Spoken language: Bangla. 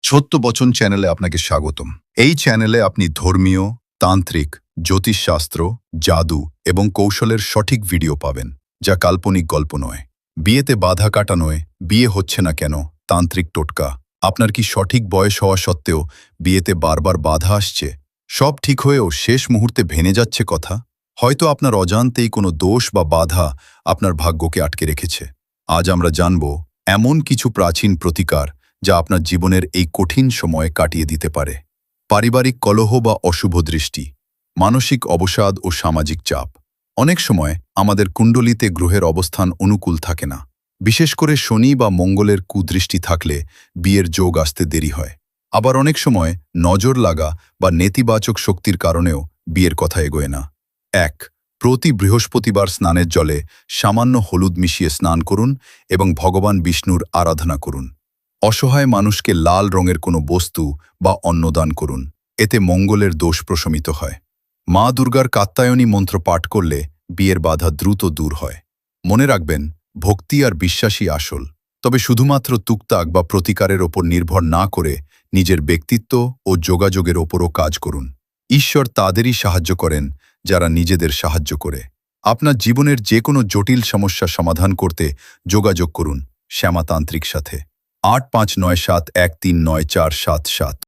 ছোট্ট বচন চ্যানেলে আপনাকে স্বাগতম। এই চ্যানেলে আপনি ধর্মীয়, তান্ত্রিক, জ্যোতিষশাস্ত্র, জাদু এবং কৌশলের সঠিক ভিডিও পাবেন, যা কাল্পনিক গল্প নয়। বিয়েতে বাধা কাটা নয়, বিয়ে হচ্ছে না কেন, তান্ত্রিক টোটকা। আপনার কি সঠিক বয়স হওয়া সত্ত্বেও বিয়েতে বারবার বাধা আসছে? সব ঠিক হয়েও শেষ মুহূর্তে ভেঙে যাচ্ছে কথা। হয়তো আপনার অজান্তেই কোনো দোষ বা বাধা আপনার ভাগ্যকে আটকে রেখেছে। আজ আমরা জানব এমন কিছু প্রাচীন প্রতিকার যা আপনার জীবনের এই কঠিন সময়ে কাটিয়ে দিতে পারে। পারিবারিক কলহ বা অশুভ দৃষ্টি, মানসিক অবসাদ ও সামাজিক চাপ। অনেক সময় আমাদের কুণ্ডলিতে গ্রহের অবস্থান অনুকূল থাকে না। বিশেষ করে শনি বা মঙ্গলের কুদৃষ্টি থাকলে বিয়ের যোগ আসতে দেরি হয়। আবার অনেক সময় নজর লাগা বা নেতিবাচক শক্তির কারণেও বিয়ের কথা এগোয় না। ১. প্রতি বৃহস্পতিবার স্নানের জলে সামান্য হলুদ মিশিয়ে স্নান করুন এবং ভগবান বিষ্ণুর আরাধনা করুন। অসহায় মানুষকে লাল রঙের কোনো বস্তু বা অন্নদান করুন। এতে মঙ্গলের দোষ প্রশমিত হয়। মা দুর্গার কাত্যায়নী মন্ত্র পাঠ করলে বিয়ের বাধা দ্রুত দূর হয়। মনে রাখবেন, ভক্তি আর বিশ্বাসই আসল। তবে শুধুমাত্র তুকতাক বা প্রতিকারের ওপর নির্ভর না করে নিজের ব্যক্তিত্ব ও যোগাযোগের ওপরও কাজ করুন। ঈশ্বর তাদেরই সাহায্য করেন যারা নিজেদের সাহায্য করে। আপনার জীবনের যে কোনো জটিল সমস্যা সমাধান করতে যোগাযোগ করুন শ্যামাতান্ত্রিক সাথে। 8597139477